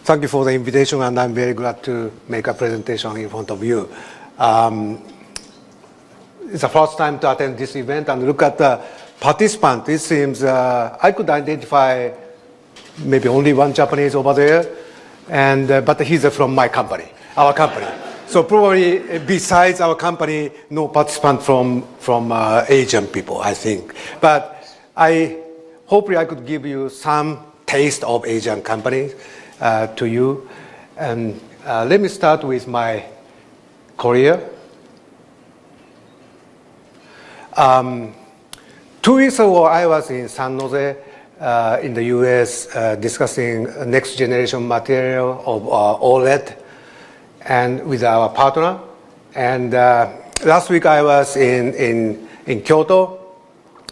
Thank you for the invitation, and I'm very glad to make a presentation in front of you. It's the first time to attend this event and look at the participants. It seems I could identify maybe only one Japanese over there, but he's from my company, our company. So probably besides our company, no participant from Asian people, I think. But hopefully I could give you some taste of Asian companies to you. And let me start with my career. 2 weeks ago, I was in San Jose in the US discussing next generation material of OLED and with our partner. And last week I was in Kyoto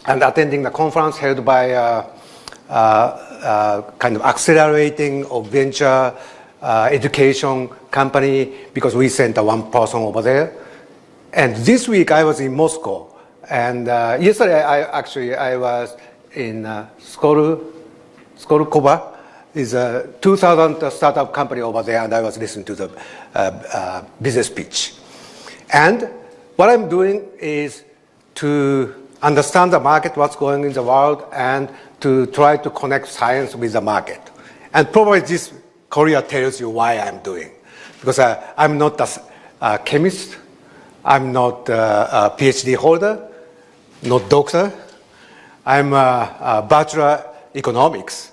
and attending the conference held by kind of accelerating of venture education company, because we sent one person over there. And this week I was in Moscow. And yesterday I was in Skolkovo. Is a 2,000 startup company over there, and I was listening to the business pitch. And what I'm doing is to understand the market, what's going in the world, and to try to connect science with the market. And probably this Korea tells you why I'm doing. Because I'm not a chemist, I'm not a PhD holder, not doctor. I'm a bachelor economics.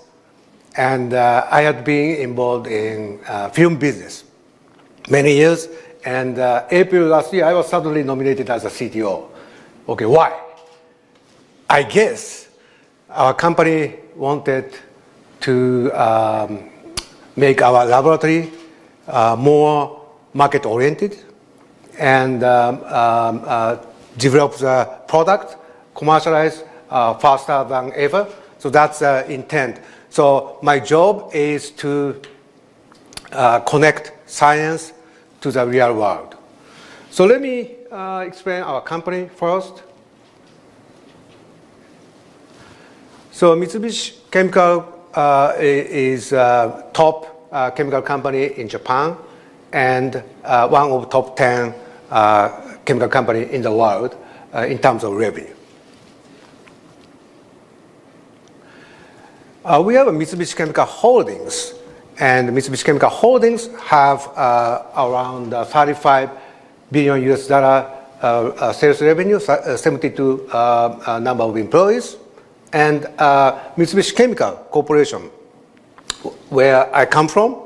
And I had been involved in film business many years. And April last year, I was suddenly nominated as a CTO. Okay, why? I guess our company wanted to make our laboratory more market-oriented and develop the product, commercialize faster than ever. So that's the intent. So my job is to connect science to the real world. So let me explain our company first. So Mitsubishi Chemical is a top chemical company in Japan and one of the top 10 chemical companies in the world in terms of revenue. We have a Mitsubishi Chemical Holdings, and Mitsubishi Chemical Holdings have around 35 billion US dollar sales revenue, 72 number of employees, and Mitsubishi Chemical Corporation, where I come from,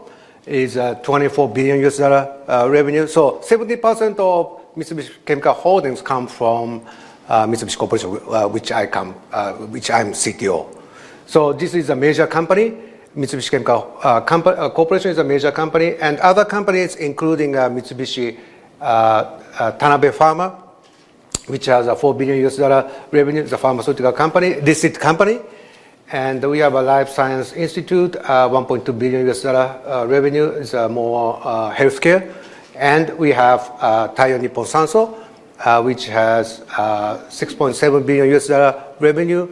is 24 billion US dollar revenue. So 70% of Mitsubishi Chemical Holdings come from Mitsubishi Corporation, which I'm CTO. So this is a major company. Mitsubishi Chemical Corporation is a major company, and other companies, including Mitsubishi Tanabe Pharma, which has a 4 billion US dollar revenue. It's a pharmaceutical company, listed company. And we have a Life Science Institute, 1.2 billion US dollar revenue. It's more healthcare. And we have Taiyo Nippon Sanso, which has 6.7 billion US dollar revenue.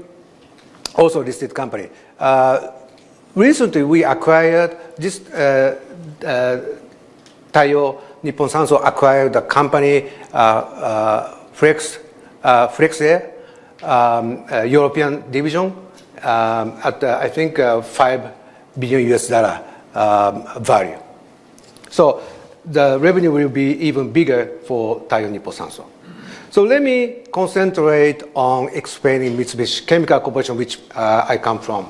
Also listed company. Recently, we acquired this Taiyo Nippon Sanso acquired the company Flexair European division at I think 5 billion US dollar value. So the revenue will be even bigger for Taiyo Nippon Sanso. So let me concentrate on explaining Mitsubishi Chemical Corporation, which I come from.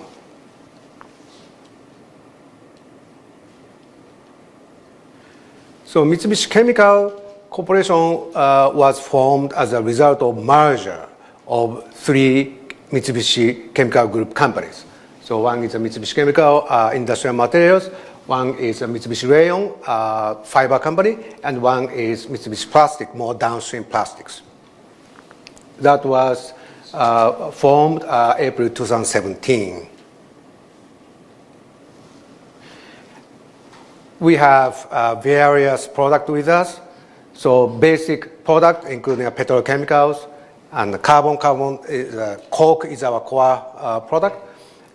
So Mitsubishi Chemical Corporation was formed as a result of merger of 3 Mitsubishi Chemical Group companies. So one is a Mitsubishi Chemical Industrial Materials, one is a Mitsubishi Rayon fiber company, and one is Mitsubishi Plastic, more downstream plastics. That was formed April 2017. We have various products with us. So basic product, including petrochemicals, and carbon is coke is our core product,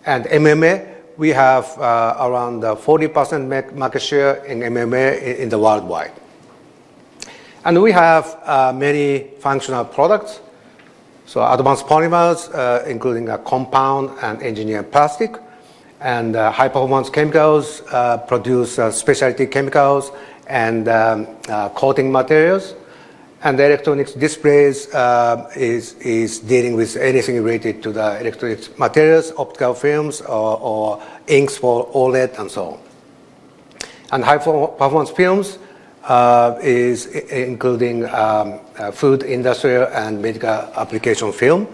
and MMA we have around 40% market share in MMA in the worldwide. And we have many functional products. So advanced polymers, including a compound and engineered plastic, and high-performance chemicals produce specialty chemicals and coating materials. And the electronics displays is dealing with anything related to the electronics materials, optical films, or inks for OLED, and so on. And high-performance films is including food, industrial, and medical application film,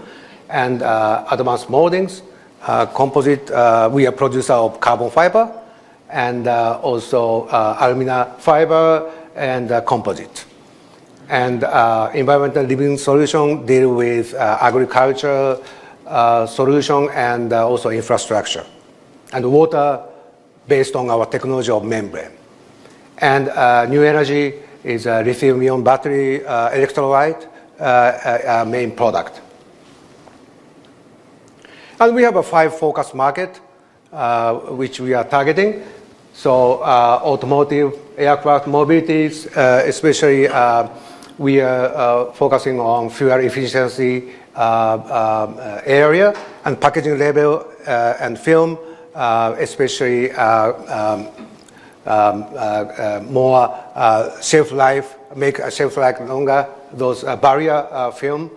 and advanced moldings, composite. We are producer of carbon fiber, and also alumina fiber and composite. And environmental living solution deal with agriculture solution and also infrastructure. And water based on our technology of membrane. And new energy is a lithium-ion battery electrolyte main product. And we have a 5 focus market which we are targeting. So automotive, aircraft, mobilities, especially we are focusing on fuel efficiency area, and packaging label and film, especially more shelf life, make a shelf life longer. Those barrier film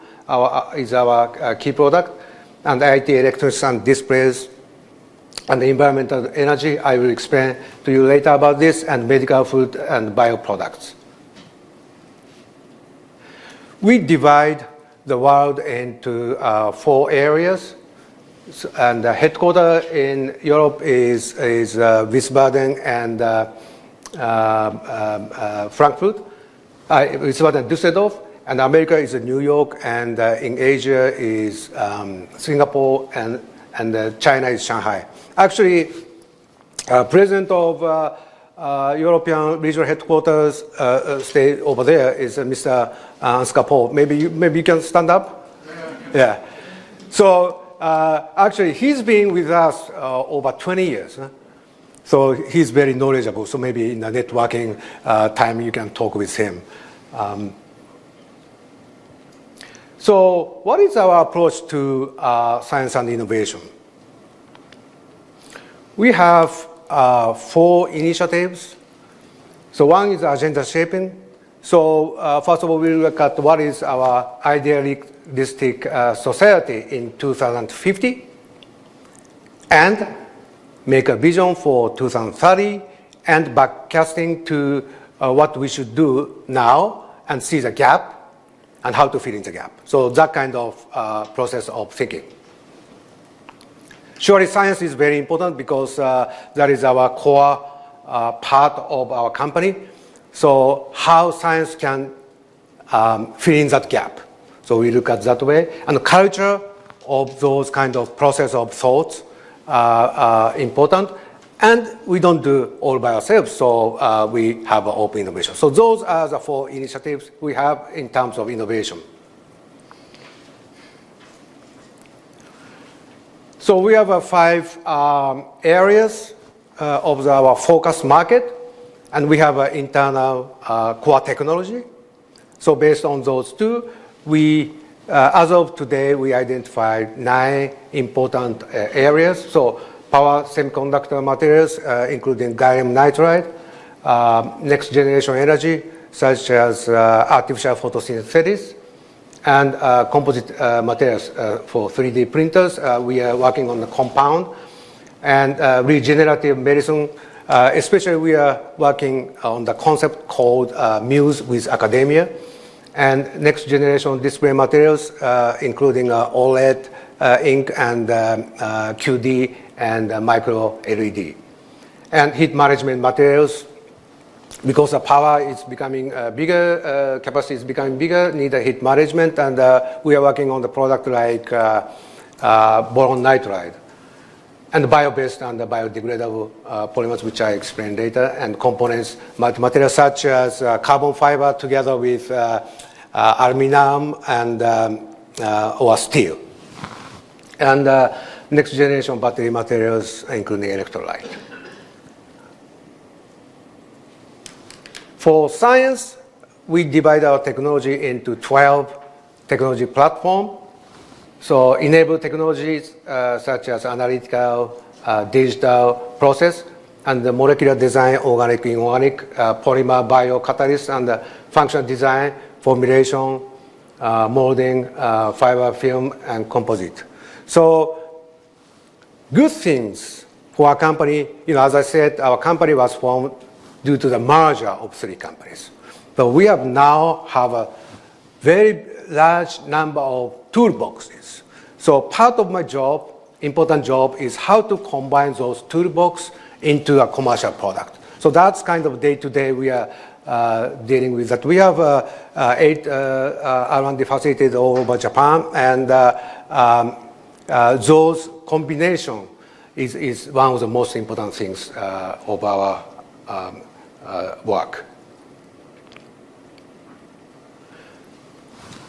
is our key product, and IT electronics and displays, and the environmental energy. I will explain to you later about this, and medical food and bioproducts. We divide the world into 4 areas. And the headquarters in Europe is Wiesbaden and Frankfurt, Wiesbaden, Düsseldorf, and America is New York, and in Asia is Singapore, and China is Shanghai. Actually, president of European regional headquarters stay over there is Mr. Ansgar Paul. Maybe you can stand up. Yeah. So. Actually, he's been with us over 20 years. So he's very knowledgeable. So maybe in the networking time, you can talk with him. So what is our approach to science and innovation? We have 4 initiatives. So one is agenda shaping. So first of all, we look at what is our idealistic society in 2050, and make a vision for 2030, and backcasting to what we should do now, and see the gap and how to fill in the gap. So that kind of process of thinking. Surely science is very important because that is our core part of our company. So how science can fill in that gap. So we look at that way. And the culture of those kind of process of thoughts are important. And we don't do all by ourselves, so we have open innovation. So those are the 4 initiatives we have in terms of innovation. So we have 5 areas of our focus market. And we have an internal core technology. So based on those 2, we, as of today, we identified 9 important areas. So power semiconductor materials, including gallium nitride, next generation energy, such as artificial photosynthesis, and composite materials for 3D printers. We are working on the compound, and regenerative medicine. Especially we are working on the concept called Muse with academia, and next generation display materials, including OLED, ink, and QD, and micro LED. And heat management materials, because the power is becoming bigger, capacity is becoming bigger, need a heat management, and we are working on the product like boron nitride. And bio-based and biodegradable polymers, which I explain later, and components, materials such as carbon fiber together with aluminum and or steel. And next generation battery materials, including electrolyte. For science, we divide our technology into 12 technology platforms. So enable technologies such as analytical, digital process, and the molecular design, organic, inorganic, polymer, biocatalyst, and functional design, formulation, molding, fiber, film, and composite. So good things for our company, as I said, our company was formed due to the merger of 3 companies. But we have now have a very large number of toolboxes. So part of my job, important job, is how to combine those toolbox into a commercial product. So that's kind of day-to-day we are dealing with that. We have 8 R&D facilities all over Japan, and those combination is one of the most important things of our work.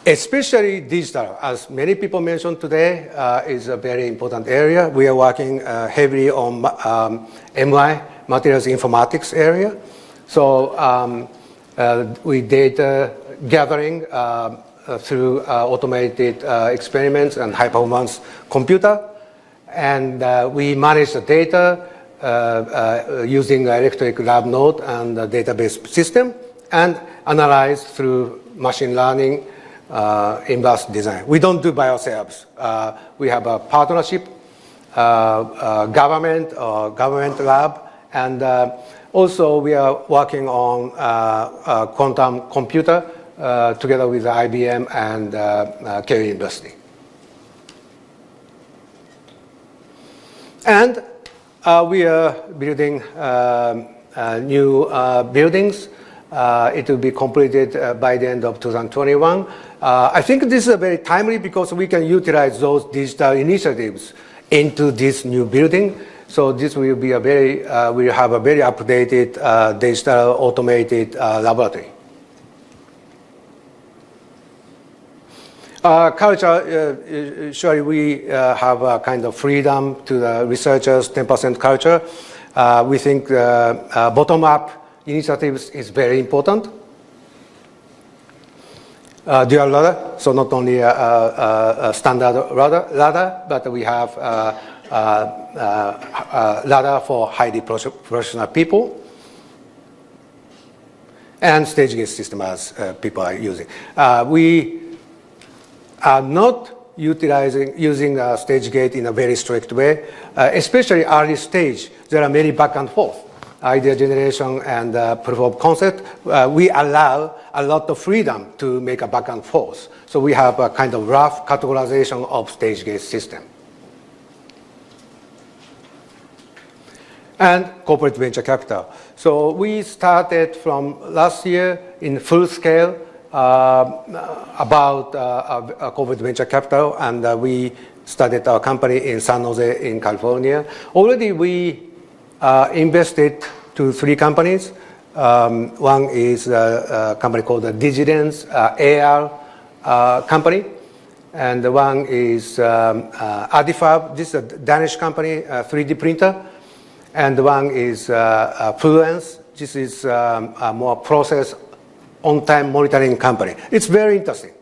Especially digital, as many people mentioned today, is a very important area. We are working heavily on MI, materials informatics area. So we data gathering through automated experiments and high performance computer. And we manage the data using electric lab node and the database system, and analyze through machine learning, inverse design. We don't do by ourselves. We have a partnership, government lab, and also we are working on quantum computer together with IBM and Keio University. And we are building new buildings. It will be completed by the end of 2021. I think this is very timely because we can utilize those digital initiatives into this new building. So this will be we'll have a very updated digital automated laboratory. Culture, surely we have a kind of freedom to the researchers, 10% culture. We think bottom-up initiatives is very important. Dual ladder, so not only a standard ladder, but we have a ladder for highly professional people, and stage gate system as people are using. We are not using a stage gate in a very strict way, especially early stage. There are many back and forth. Idea generation and proof of concept, we allow a lot of freedom to make a back and forth. So we have a kind of rough categorization of stage gate system. And corporate venture capital. So we started from last year in full scale about corporate venture capital, and we started our company in San Jose in California. Already we invested to 3 companies. One is a company called the Digidens AR company, and one is Adifab. This is a Danish company, 3D printer, and one is Fluence. This is a more process on-time monitoring company. It's very interesting.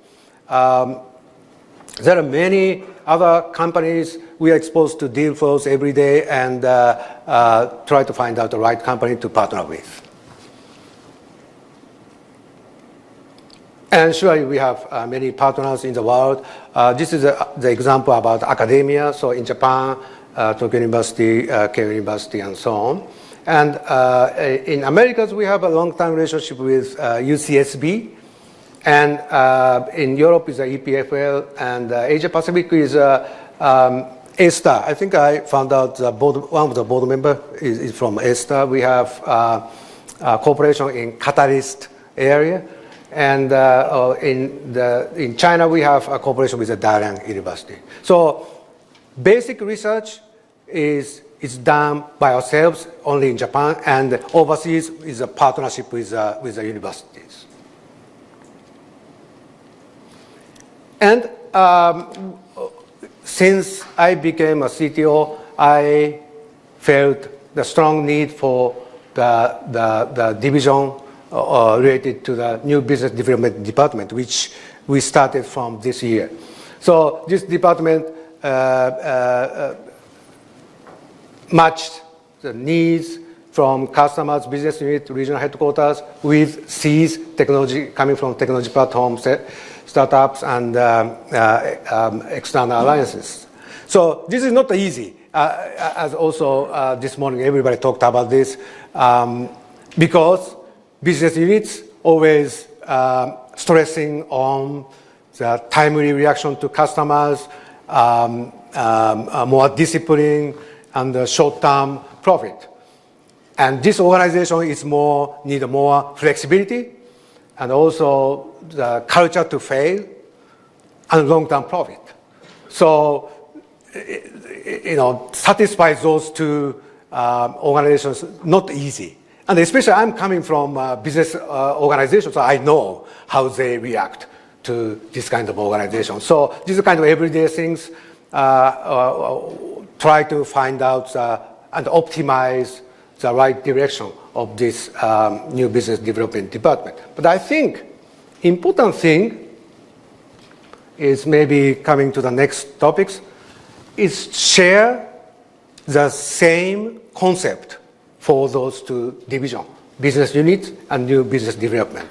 There are many other companies. We are exposed to deal flows every day and try to find out the right company to partner with. And surely we have many partners in the world. This is the example about academia. So in Japan, Tokyo University, Keio University, and so on. And in Americas, we have a long-time relationship with UCSB. And in Europe is the EPFL, and Asia Pacific is A-Star. I think I found out one of the board members is from A-Star. We have cooperation in catalyst area. And in China, we have a cooperation with the Dalian University. So basic research is done by ourselves only in Japan, and overseas is a partnership with the universities. since I became a CTO, I felt the strong need for the division related to the new business development department, which we started from this year. So this department matched the needs from customers, business unit, regional headquarters with C's technology coming from technology platforms, startups, and external alliances. So this is not easy. As also this morning everybody talked about this, because business units always stressing on the timely reaction to customers, more discipline, and short-term profit. And this organization need more flexibility, and also the culture to fail, and long-term profit. So, satisfy those two organizations not easy. And especially I'm coming from business organizations, so I know how they react to this kind of organization. So these are kind of everyday things. Try to find out and optimize the right direction of this new business development department. But I think important thing is maybe coming to the next topics is share the same concept for those two divisions, business units and new business development.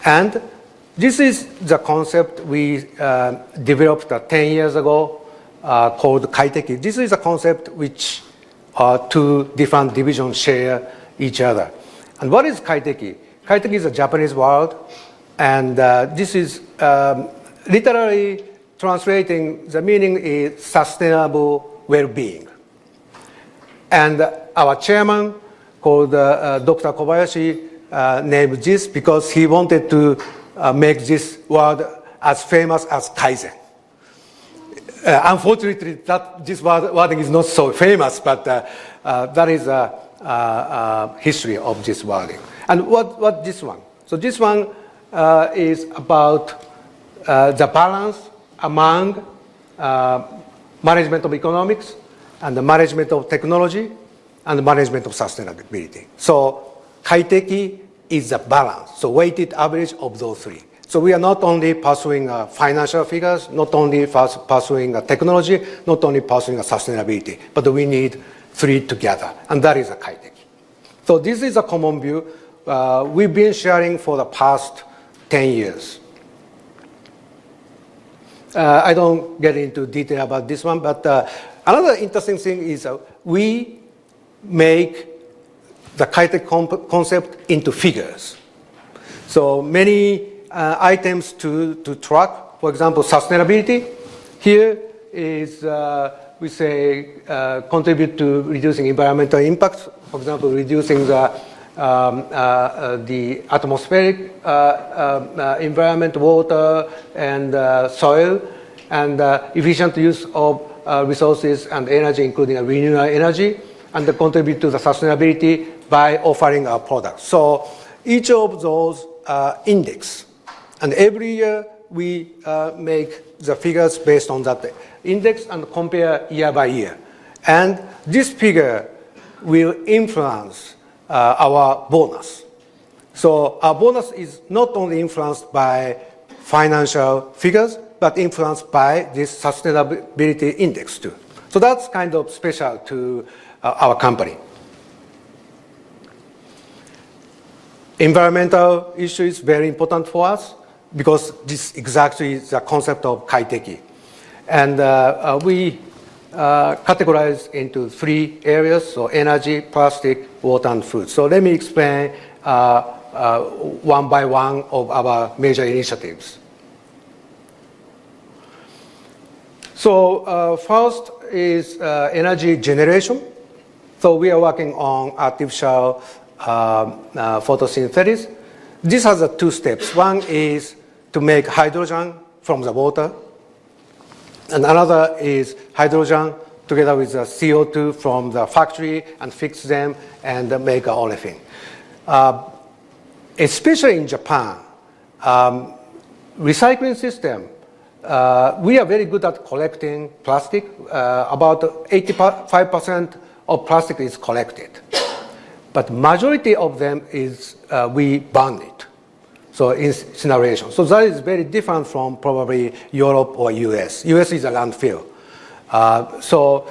And this is the concept we developed 10 years ago called Kaiteki. This is a concept which two different divisions share each other. And what is Kaiteki? Kaiteki is a Japanese word, and this is literally translating, the meaning is sustainable well-being. And our chairman, called Dr. Kobayashi, named this because he wanted to make this word as famous as Kaizen. Unfortunately, this wording is not so famous, but that is a history of this wording. And what this one? So this one is about the balance among management of economics and the management of technology and the management of sustainability. So Kaiteki is the balance, so weighted average of those three. So we are not only pursuing financial figures, not only pursuing technology, not only pursuing sustainability, but we need three together, and that is a Kaiteki. So this is a common view we've been sharing for the past 10 years. I don't get into detail about this one, but another interesting thing is we make the Kaiteki concept into figures. So many items to track, for example, sustainability. Here is, we say, contribute to reducing environmental impacts. For example, reducing the atmospheric environment, water, and soil, and efficient use of resources and energy, including renewable energy, and contribute to the sustainability by offering our products. So each of those index, and every year we make the figures based on that index and compare year by year. And this figure will influence our bonus. So our bonus is not only influenced by financial figures, but influenced by this sustainability index too. So that's kind of special to our company. Environmental issue is very important for us because this exactly is the concept of Kaiteki. And we categorize into three areas, so energy, plastic, water, and food. So let me explain one by one of our major initiatives. So first is energy generation. So we are working on artificial photosynthesis. This has two steps. One is to make hydrogen from the water, and another is hydrogen together with the CO2 from the factory and fix them and make an olefin. Especially in Japan, recycling system we are very good at collecting plastic. About 85% of plastic is collected. But majority of them is we burn it. So incineration. So that is very different from probably Europe or US. US is a landfill. So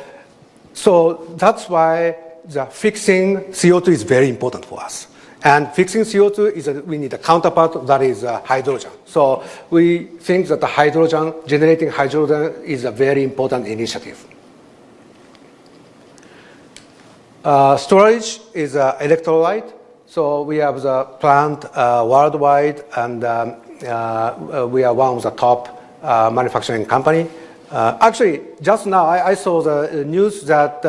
that's why the fixing CO2 is very important for us. And fixing CO2 is we need a counterpart that is hydrogen. So we think that the hydrogen, generating hydrogen is a very important initiative. Storage is electrolyte. So we have the plant worldwide, and we are one of the top manufacturing company. Actually, just now I saw the news that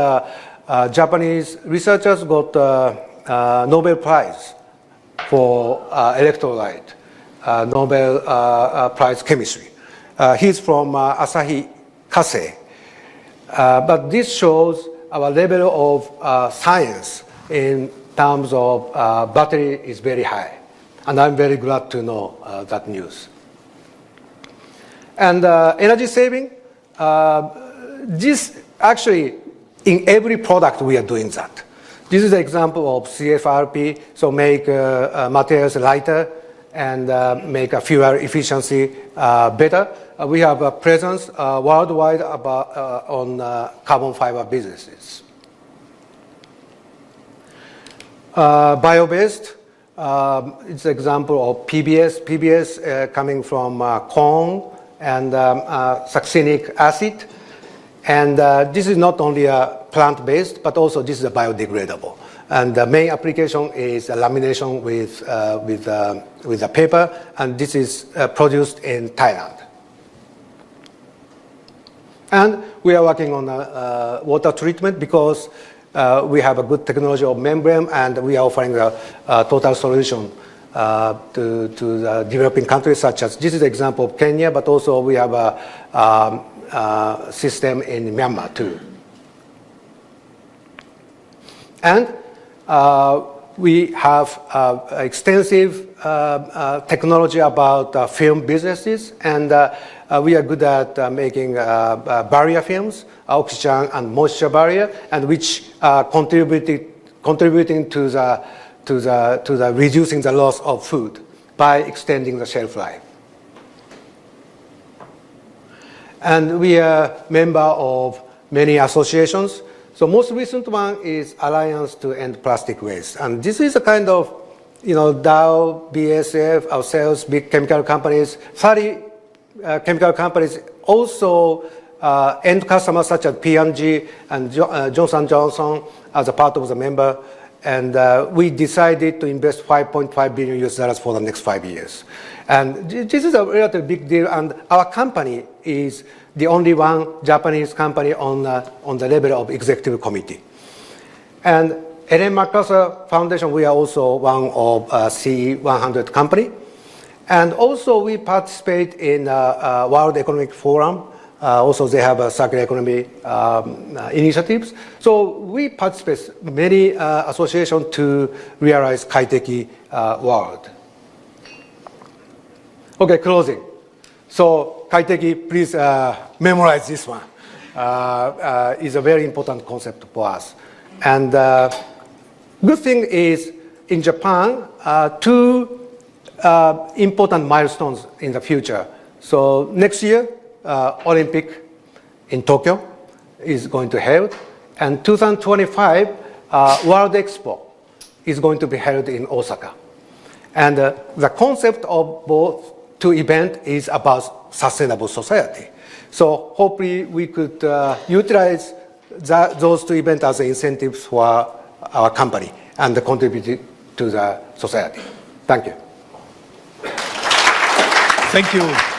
Japanese researchers got Nobel Prize for electrolyte, Nobel Prize chemistry. He's from Asahi Kasei. But this shows our level of science in terms of battery is very high. And I'm very glad to know that news. And energy saving, this actually, in every product we are doing that. This is an example of CFRP, so make materials lighter and make a fuel efficiency better. We have a presence worldwide on carbon fiber businesses. Bio-based, it's an example of PBS. PBS coming from corn and succinic acid. And this is not only a plant-based, but also this is a biodegradable. And the main application is lamination with a paper, and this is produced in Thailand. And we are working on water treatment because we have a good technology of membrane, and we are offering a total solution to the developing countries, such as this is an example of Kenya, but also we have a system in Myanmar too. And we have extensive technology about film businesses, and we are good at making barrier films, oxygen and moisture barrier, and which are contributing to the reducing the loss of food by extending the shelf life. And we are member of many associations. So most recent one is Alliance to End Plastic Waste. And this is a kind of, Dow, BASF, ourselves, big chemical companies, 30 chemical companies, also end customers such as P&G and Johnson & Johnson as a part of the member. And we decided to invest $5.5 billion for the next 5 years. And this is a relatively big deal, and our company is the only one Japanese company on the level of executive committee. And Ellen MacArthur Foundation, we are also one of CE 100 company. And also we participate in World Economic Forum. Also they have a circular economy initiatives. So we participate in many associations to realize Kaiteki world. Okay, closing. So Kaiteki, please memorize this one. Is a very important concept for us. And good thing is in Japan, two important milestones in the future. So next year, Olympic in Tokyo is going to held, and 2025 World Expo is going to be held in Osaka. And the concept of both two events is about sustainable society. So hopefully we could utilize those two events as incentives for our company and contribute to the society. Thank you. Thank you.